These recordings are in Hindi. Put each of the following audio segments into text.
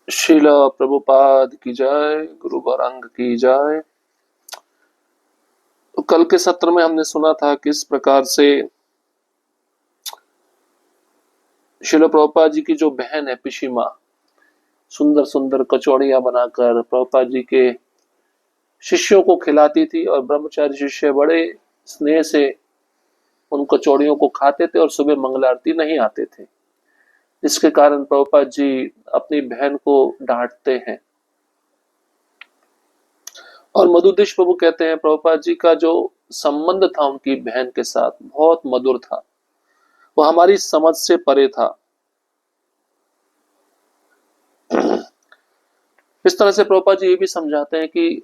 शिला प्रभुपाद की जय, गुरु गौरांग की जय। तो कल के सत्र में हमने सुना था किस प्रकार से शिला प्रभुपाद जी की जो बहन है पिशिमा सुंदर सुंदर कचौड़ियां बनाकर प्रभुपाद जी के शिष्यों को खिलाती थी और ब्रह्मचारी शिष्य बड़े स्नेह से उन कचौड़ियों को खाते थे और सुबह मंगल आरती नहीं आते थे। इसके कारण प्रभुपाद जी अपनी बहन को डांटते हैं और मधुदेश प्रभु कहते हैं प्रभुपाद जी का जो संबंध था उनकी बहन के साथ बहुत मधुर था, वो हमारी समझ से परे था। इस तरह से प्रभुपाद जी ये भी समझाते हैं कि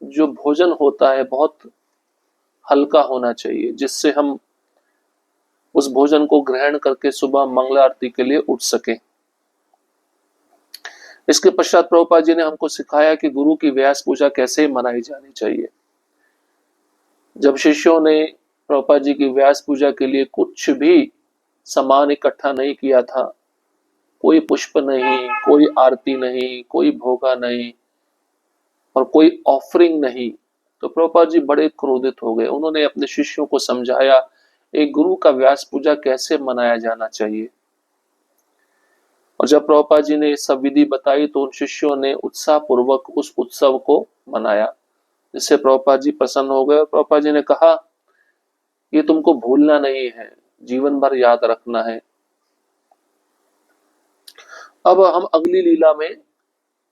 जो भोजन होता है बहुत हल्का होना चाहिए, जिससे हम उस भोजन को ग्रहण करके सुबह मंगला आरती के लिए उठ सके। इसके पश्चात प्रभुपाद जी ने हमको सिखाया कि गुरु की व्यास पूजा कैसे मनाई जानी चाहिए। जब शिष्यों ने प्रभुपाद जी की व्यास पूजा के लिए कुछ भी सामान इकट्ठा नहीं किया था, कोई पुष्प नहीं, कोई आरती नहीं, कोई भोगा नहीं और कोई ऑफरिंग नहीं, तो प्रभुपाद जी बड़े क्रोधित हो गए। उन्होंने अपने शिष्यों को समझाया एक गुरु का व्यास पूजा कैसे मनाया जाना चाहिए। और जब प्रभुपाद जी ने सब विधि बताई तो उन शिष्यों ने उत्साह पूर्वक उस उत्सव को मनाया, जिससे प्रभुपाद जी प्रसन्न हो गए। और प्रभुपाद जी ने कहा ये तुमको भूलना नहीं है, जीवन भर याद रखना है। अब हम अगली लीला में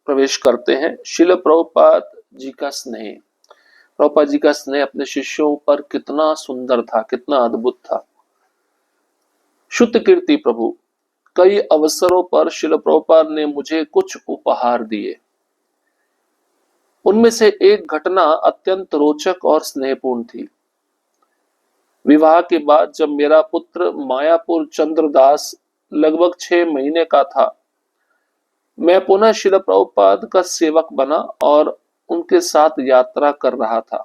प्रवेश करते हैं। शिल प्रभुपाद जी का स्नेह, प्रभुपाद जी का स्नेह अपने शिष्यों पर कितना सुंदर था, कितना अद्भुत था। शुद्ध कीर्ति प्रभु, कई अवसरों पर शिल प्रभुपाद ने मुझे कुछ उपहार दिए। उनमें से एक घटना अत्यंत रोचक और स्नेहपूर्ण थी। विवाह के बाद जब मेरा पुत्र मायापुर चंद्रदास लगभग 6 महीने का था, मैं पुनः शिल प्रभुपाद का सेवक बना और उनके साथ यात्रा कर रहा था।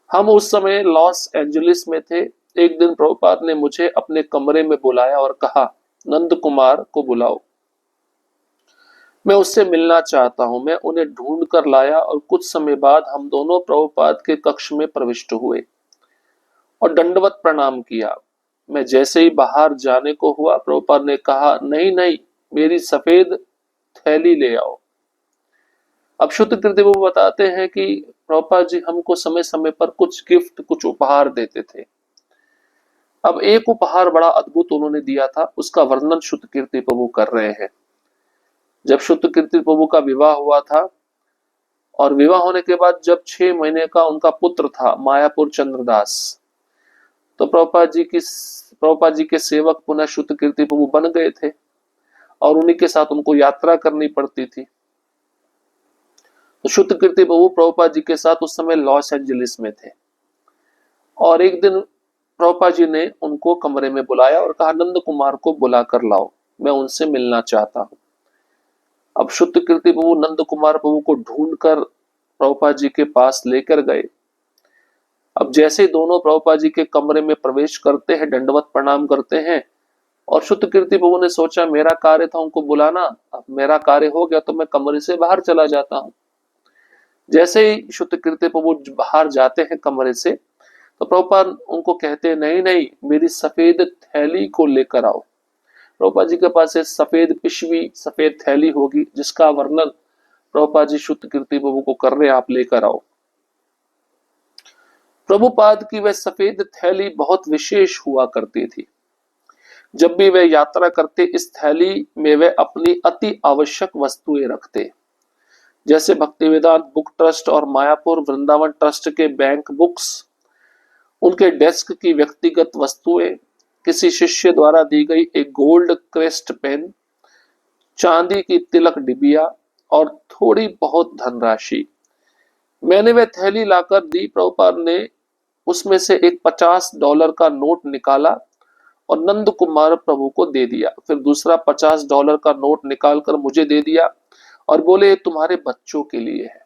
हम उस समय लॉस एंजलिस में थे। एक दिन प्रभुपाद ने मुझे अपने कमरे में बुलाया और कहा नंद कुमार को बुलाओ, मैं उससे मिलना चाहता हूं। मैं उन्हें ढूंढ कर लाया और कुछ समय बाद हम दोनों प्रभुपाद के कक्ष में प्रविष्ट हुए और दंडवत प्रणाम किया। मैं जैसे ही बाहर जाने को हुआ, प्रभुपाद ने कहा नहीं नहीं, मेरी सफेद थैली ले आओ। अब शुद्ध कीर्ति वो बताते हैं कि प्रभुपाद जी हमको समय समय पर कुछ गिफ्ट, कुछ उपहार देते थे। अब एक उपहार बड़ा अद्भुत उन्होंने दिया था, उसका वर्णन शुद्ध कीर्ति प्रभु कर रहे हैं। जब शुद्ध कीर्ति प्रभु का विवाह हुआ था और विवाह होने के बाद जब 6 महीने का उनका पुत्र था मायापुर चंद्रदास, तो प्रभुपाद जी के सेवक पुनः शुद्ध कीर्ति प्रभु बन गए थे और उन्हीं के साथ उनको यात्रा करनी पड़ती थी। तो शुद्ध कीर्ति प्रभु प्रभुपाद जी के साथ उस समय लॉस एंजलिस में थे और एक दिन प्रभुपाद जी ने उनको कमरे में बुलाया और कहा नंद कुमार को बुला कर लाओ, मैं उनसे मिलना चाहता हूं। अब शुद्ध कीर्ति प्रभु नंद कुमार प्रभु को ढूंढकर प्रभुपाद जी के पास लेकर गए। अब जैसे दोनों प्रभुपाद जी के कमरे में प्रवेश करते हैं, दंडवत प्रणाम करते हैं और शुद्ध कीर्ति प्रभु ने सोचा मेरा कार्य था उनको बुलाना, अब मेरा कार्य हो गया तो मैं कमरे से बाहर चला जाता हूं। जैसे ही शुद्ध कीर्ति प्रभु बाहर जाते हैं कमरे से, तो प्रभुपाद उनको कहते हैं नहीं नहीं, मेरी सफेद थैली को लेकर आओ। प्रभुपाद जी के पास एक सफेद पिशवी, सफेद थैली होगी जिसका वर्णन प्रभुपाद जी शुद्ध कीर्ति प्रभु को कर रहे हैं, आप लेकर आओ। प्रभुपाद की वह सफेद थैली बहुत विशेष हुआ करती थी। जब भी वे यात्रा करते, इस थैली में वे अपनी अति आवश्यक वस्तुएं रखते, जैसे भक्ति वेदांत बुक ट्रस्ट और मायापुर वृंदावन ट्रस्ट के बैंक बुक्स, उनके डेस्क की व्यक्तिगत वस्तुएं, किसी शिष्य द्वारा दी गई एक गोल्ड क्रेस्ट पेन, चांदी की तिलक डिबिया और थोड़ी बहुत धनराशि। मैंने वह थैली लाकर दी। प्रभुपाद ने उसमें से एक $50 का नोट निकाला और नंद कुमार प्रभु को दे दिया। फिर दूसरा $50 का नोट निकालकर मुझे दे दिया और बोले ये तुम्हारे बच्चों के लिए है।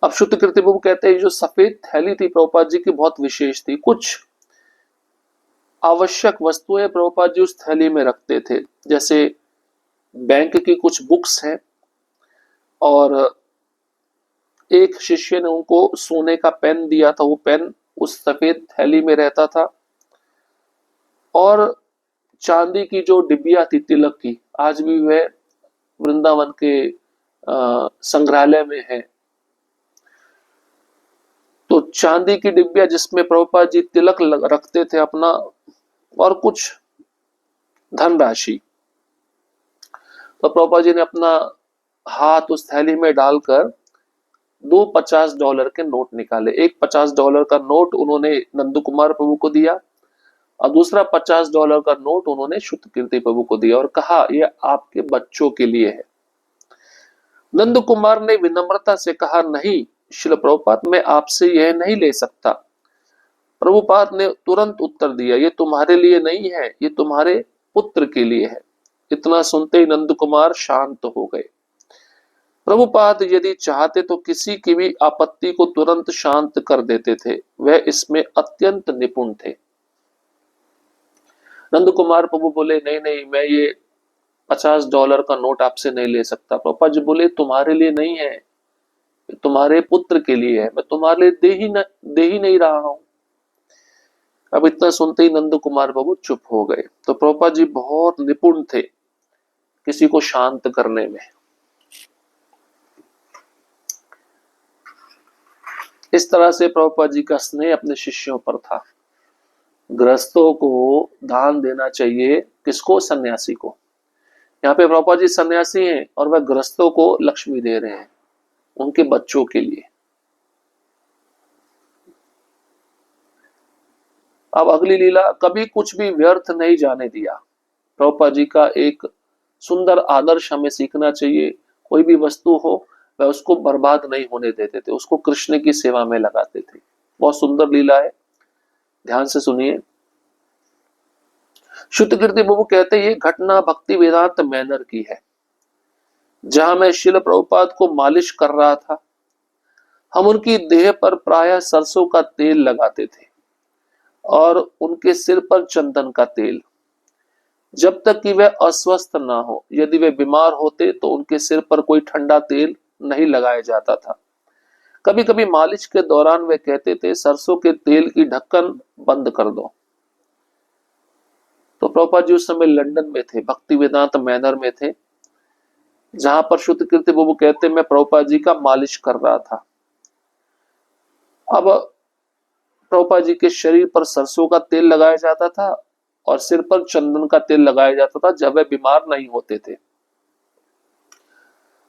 अब शुद्ध कीर्ति प्रभु कहते हैं जो सफेद थैली थी प्रभुपाद जी की बहुत विशेष थी। कुछ आवश्यक वस्तुएं प्रभुपाद जी उस थैली में रखते थे, जैसे बैंक की कुछ बुक्स हैं और एक शिष्य ने उनको सोने का पेन दिया था। वो पेन उस सफेद थैली में रहता था और चांदी की जो डिबिया थी तिलक की, आज भी वह वृंदावन के संग्रहालय में है। तो चांदी की डिबिया जिसमें प्रभुपाद जी तिलक रखते थे अपना, और कुछ धनराशि। तो प्रभुपाद जी ने अपना हाथ उस थैली में डालकर दो $50 के नोट निकाले। एक $50 का नोट उन्होंने नंद कुमार प्रभु को दिया और दूसरा $50 का नोट उन्होंने शुद्ध कीर्ति प्रभु को दिया और कहा यह आपके बच्चों के लिए है। नंद कुमार ने विनम्रता से कहा, नहीं श्रील प्रभुपाद, मैं आपसे यह नहीं ले सकता। प्रभुपाद ने तुरंत उत्तर दिया, ये तुम्हारे लिए नहीं है, ये तुम्हारे पुत्र के लिए है। इतना सुनते ही नंद कुमार शांत हो गए। प्रभुपाद यदि चाहते तो किसी की भी आपत्ति को तुरंत शांत कर देते थे, वह इसमें अत्यंत निपुण थे। नंद कुमार प्रभु बोले, नहीं नहीं, मैं ये $50 का नोट आपसे नहीं ले सकता। प्रभुपाद जी बोले, तुम्हारे लिए नहीं है, तुम्हारे पुत्र के लिए है, मैं तुम्हारे लिए दे ही नहीं रहा हूं। अब इतना सुनते ही नंद कुमार बाबू चुप हो गए। तो प्रभुपाद जी बहुत निपुण थे किसी को शांत करने में। इस तरह से प्रभुपाद जी का स्नेह अपने शिष्यों पर था। गृहस्थों को दान देना चाहिए, किसको? सन्यासी को। यहाँ पे प्रभुपाद जी सन्यासी हैं और वह गृहस्थों को लक्ष्मी दे रहे हैं, उनके बच्चों के लिए। अब अगली लीला, कभी कुछ भी व्यर्थ नहीं जाने दिया। प्रभुपाद जी का एक सुंदर आदर्श हमें सीखना चाहिए। कोई भी वस्तु हो वह उसको बर्बाद नहीं होने देते थे, उसको कृष्ण की सेवा में लगाते थे। बहुत सुंदर लीला है, ध्यान से सुनिए। शुद्ध कीर्ति बाबू कहते हैं, ये घटना भक्ति वेदांत मैनर की है। जहां मैं शिल प्रभुपाद को मालिश कर रहा था, हम उनकी देह पर प्रायः सरसों का तेल लगाते थे और उनके सिर पर चंदन का तेल, जब तक कि वह अस्वस्थ ना हो। यदि वे बीमार होते तो उनके सिर पर कोई ठंडा तेल नहीं लगाया जाता था। कभी कभी मालिश के दौरान वे कहते थे, सरसों के तेल की ढक्कन बंद कर दो। तो प्रभुपाद जी उस समय लंदन में थे, भक्ति वेदांत मैनर में थे, जहां पर शुद्ध कीर्ति बाबू कहते, मैं प्रभुपाद जी का मालिश कर रहा था। अब प्रभुपाद जी के शरीर पर सरसों का तेल लगाया जाता था और सिर पर चंदन का तेल लगाया जाता था जब वे बीमार नहीं होते थे।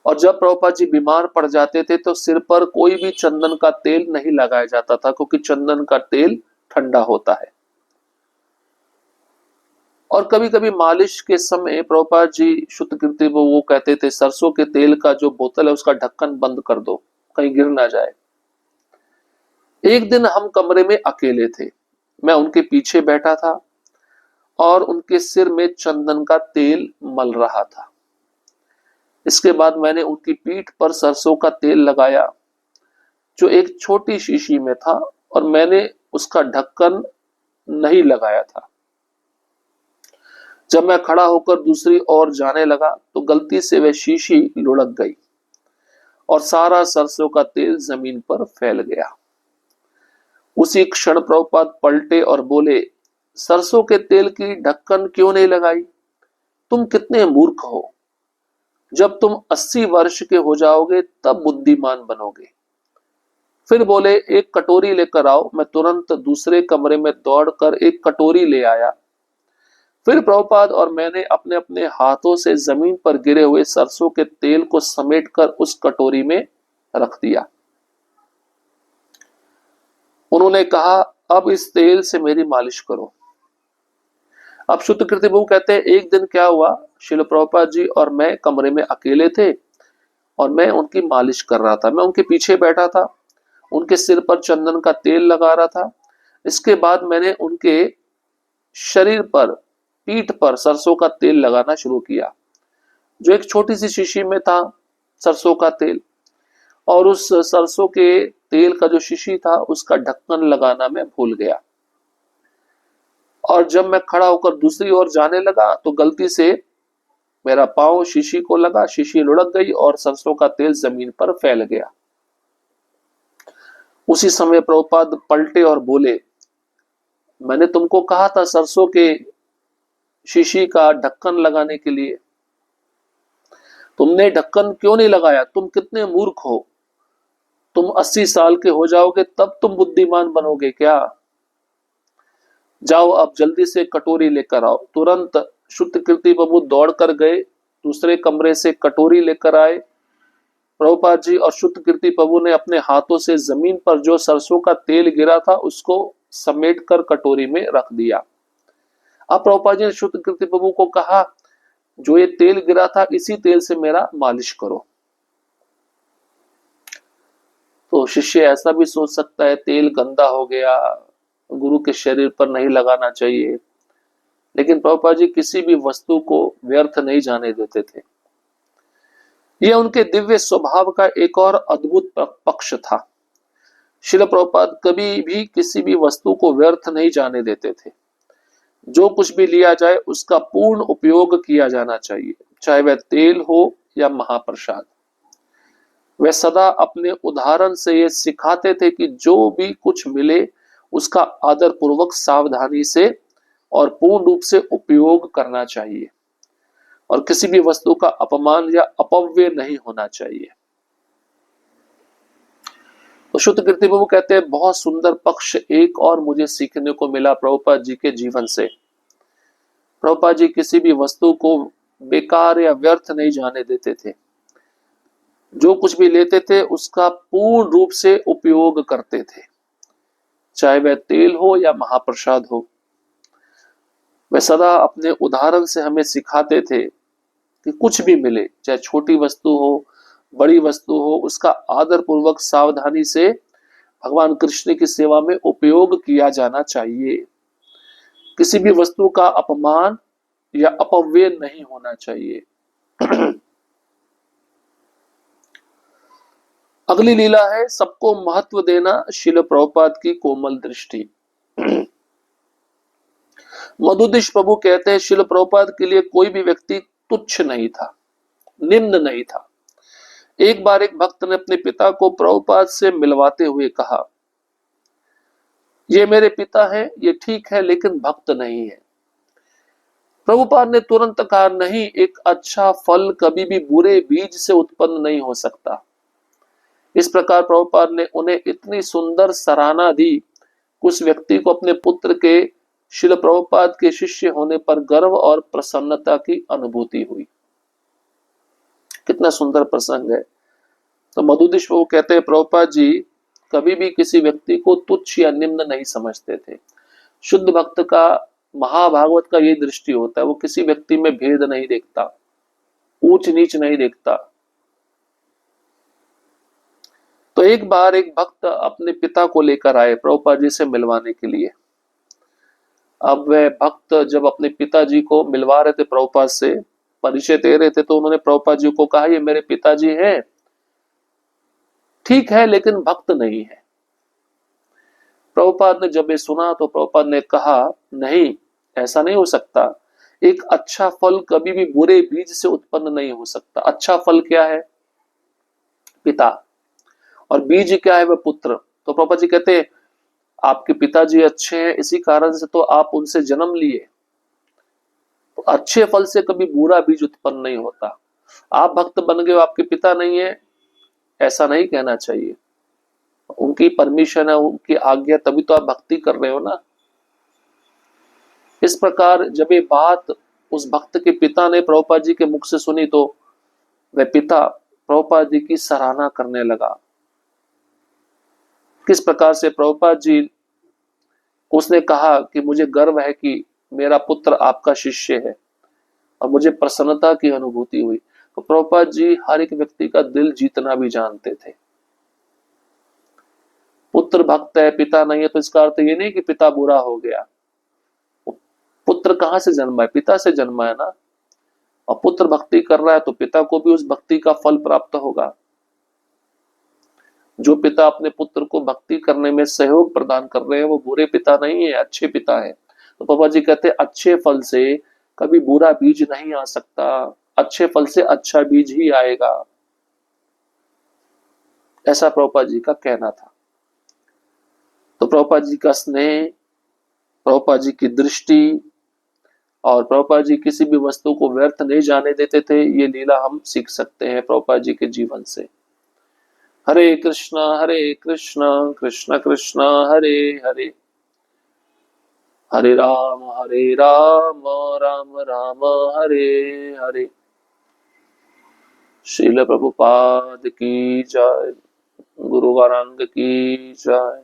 और जब प्रभुपाद जी बीमार पड़ जाते थे तो सिर पर कोई भी चंदन का तेल नहीं लगाया जाता था, क्योंकि चंदन का तेल ठंडा होता है। और कभी कभी मालिश के समय प्रभुपाद जी शुद्ध कीर्ति वो कहते थे, सरसों के तेल का जो बोतल है उसका ढक्कन बंद कर दो, कहीं गिर ना जाए। एक दिन हम कमरे में अकेले थे, मैं उनके पीछे बैठा था और उनके सिर में चंदन का तेल मल रहा था। इसके बाद मैंने उनकी पीठ पर सरसों का तेल लगाया, जो एक छोटी शीशी में था, और मैंने उसका ढक्कन नहीं लगाया था। जब मैं खड़ा होकर दूसरी ओर जाने लगा तो गलती से वह शीशी लुढ़क गई और सारा सरसों का तेल जमीन पर फैल गया। उसी क्षण प्रभुपाद पलटे और बोले, सरसों के तेल की ढक्कन क्यों नहीं लगाई? तुम कितने मूर्ख हो। जब तुम 80 वर्ष के हो जाओगे तब बुद्धिमान बनोगे। फिर बोले, एक कटोरी लेकर आओ। मैं तुरंत दूसरे कमरे में दौड़कर एक कटोरी ले आया। फिर प्रभुपाद और मैंने अपने अपने हाथों से जमीन पर गिरे हुए सरसों के तेल को समेटकर उस कटोरी में रख दिया। उन्होंने कहा, अब इस तेल से मेरी मालिश करो। अब शुद्ध कीर्ति बाबू कहते हैं, एक दिन क्या हुआ, श्रील प्रभुपाद जी और मैं कमरे में अकेले थे और मैं उनकी मालिश कर रहा था। मैं उनके पीछे बैठा था, उनके सिर पर चंदन का तेल लगा रहा था। इसके बाद मैंने उनके शरीर पर, पीठ पर सरसों का तेल लगाना शुरू किया, जो एक छोटी सी शीशी में था सरसों का तेल। और उस सरसों के तेल का जो शीशी था उसका ढक्कन लगाना मैं भूल गया। और जब मैं खड़ा होकर दूसरी ओर जाने लगा तो गलती से मेरा पांव शीशी को लगा, शीशी लुढ़क गई और सरसों का तेल जमीन पर फैल गया। उसी समय प्रभुपाद पलटे और बोले, मैंने तुमको कहा था सरसों के शीशी का ढक्कन लगाने के लिए, तुमने ढक्कन क्यों नहीं लगाया? तुम कितने मूर्ख हो। तुम 80 साल के हो जाओगे तब तुम बुद्धिमान बनोगे क्या? जाओ अब जल्दी से कटोरी लेकर आओ। तुरंत शुद्धकीर्ति प्रभु दौड़ कर गए, दूसरे कमरे से कटोरी लेकर आए। प्रभुपाद जी और शुद्धकीर्ति प्रभु ने अपने हाथों से जमीन पर जो सरसों का तेल गिरा था उसको समेट कर कटोरी में रख दिया। अब प्रभुपाद जी ने शुद्धकीर्ति प्रभु को कहा, जो ये तेल गिरा था इसी तेल से मेरा मालिश करो। तो शिष्य ऐसा भी सोच सकता है तेल गंदा हो गया, गुरु के शरीर पर नहीं लगाना चाहिए, लेकिन प्रभुपाद जी किसी भी वस्तु को व्यर्थ नहीं जाने देते थे। यह उनके दिव्य स्वभाव का एक और अद्भुत पक्ष था। श्रील प्रभुपाद कभी भी किसी भी वस्तु को व्यर्थ नहीं जाने देते थे। जो कुछ भी लिया जाए उसका पूर्ण उपयोग किया जाना चाहिए, चाहे वह तेल हो या महाप्रसाद। वे सदा अपने उदाहरण से ये सिखाते थे कि जो भी कुछ मिले उसका आदर पूर्वक सावधानी से और पूर्ण रूप से उपयोग करना चाहिए और किसी भी वस्तु का अपमान या अपव्यय नहीं होना चाहिए। तो शुद्धकीर्ति प्रभु कहते हैं, बहुत सुंदर पक्ष एक और मुझे सीखने को मिला प्रभुपाद जी के जीवन से। प्रभुपाद जी किसी भी वस्तु को बेकार या व्यर्थ नहीं जाने देते थे। जो कुछ भी लेते थे उसका पूर्ण रूप से उपयोग करते थे, चाहे वह तेल हो या महाप्रसाद हो। वे सदा अपने उदाहरण से हमें सिखाते थे कि कुछ भी मिले, चाहे छोटी वस्तु हो बड़ी वस्तु हो, उसका आदर पूर्वक सावधानी से भगवान कृष्ण की सेवा में उपयोग किया जाना चाहिए। किसी भी वस्तु का अपमान या अपव्यय नहीं होना चाहिए। अगली लीला है सबको महत्व देना, श्रील प्रभुपाद की कोमल दृष्टि। मधुदेश प्रभु कहते हैं, श्रील प्रभुपाद के लिए कोई भी व्यक्ति तुच्छ नहीं था, निम्न नहीं था। एक बार एक भक्त ने अपने पिता को प्रभुपाद से मिलवाते हुए कहा, ये मेरे पिता हैं, ये ठीक है, लेकिन भक्त नहीं है। प्रभुपाद ने तुरंत कहा, नहीं, एक अच्छा फल कभी भी बुरे बीज से उत्पन्न नहीं हो सकता। इस प्रकार प्रभुपाद ने उन्हें इतनी सुंदर सराहना दी, उस व्यक्ति को अपने पुत्र के श्रील प्रभुपाद के शिष्य होने पर गर्व और प्रसन्नता की अनुभूति हुई। कितना सुंदर प्रसंग है। तो मधुदेश प्रभु कहते हैं, प्रभुपाद जी कभी भी किसी व्यक्ति को तुच्छ या निम्न नहीं समझते थे। शुद्ध भक्त का, महाभागवत का ये दृष्टि होता है, वो किसी व्यक्ति में भेद नहीं देखता, ऊंच नीच नहीं देखता। तो एक बार एक भक्त अपने पिता को लेकर आए प्रभुपाद जी से मिलवाने के लिए। अब वह भक्त जब अपने पिताजी को मिलवा रहे थे, प्रभुपाद से परिचय दे रहे थे, तो उन्होंने प्रभुपाद जी को कहा, ये मेरे पिताजी हैं, ठीक है, लेकिन भक्त नहीं है। प्रभुपाद ने जब ये सुना तो प्रभुपाद ने कहा, नहीं, ऐसा नहीं हो सकता। एक अच्छा फल कभी भी बुरे बीज से उत्पन्न नहीं हो सकता। अच्छा फल क्या है? पिता। और बीज क्या है? वह पुत्र। तो प्रभुपाद जी कहते हैं, आपके पिताजी अच्छे हैं, इसी कारण से तो आप उनसे जन्म लिए। तो अच्छे फल से कभी बुरा बीज उत्पन्न नहीं होता। आप भक्त बन गए, आपके पिता नहीं है, ऐसा नहीं कहना चाहिए। उनकी परमिशन है, उनकी आज्ञा, तभी तो आप भक्ति कर रहे हो ना। इस प्रकार जब ये बात उस भक्त के पिता ने प्रभुपाद जी के मुख से सुनी तो वह पिता प्रभुपाद जी की सराहना करने लगा। किस प्रकार से प्रभुपाद जी, उसने कहा कि मुझे गर्व है कि मेरा पुत्र आपका शिष्य है, और मुझे प्रसन्नता की अनुभूति हुई। तो प्रभुपाद जी हर एक व्यक्ति का दिल जीतना भी जानते थे। पुत्र भक्त है, पिता नहीं है, तो इसका अर्थ ये नहीं कि पिता बुरा हो गया। पुत्र कहां से जन्मा है? पिता से जन्मा है ना। और पुत्र भक्ति कर रहा है तो पिता को भी उस भक्ति का फल प्राप्त होगा। जो पिता अपने पुत्र को भक्ति करने में सहयोग प्रदान कर रहे हैं वो बुरे पिता नहीं है, अच्छे पिता है। तो पापा जी कहते हैं, अच्छे फल से कभी बुरा बीज नहीं आ सकता। अच्छे फल से अच्छा बीज ही आएगा, ऐसा प्रभुपाद जी का कहना था। तो प्रभुपाद जी का स्नेह, प्रभुपाद जी की दृष्टि, और प्रभुपाद जी किसी भी वस्तु को व्यर्थ नहीं जाने देते थे, ये लीला हम सीख सकते हैं प्रभुपाद जी के जीवन से। हरे कृष्णा कृष्ण कृष्ण हरे हरे, हरे राम राम राम हरे हरे। श्रील प्रभुपाद की जय, गुरु गौरांग की जय।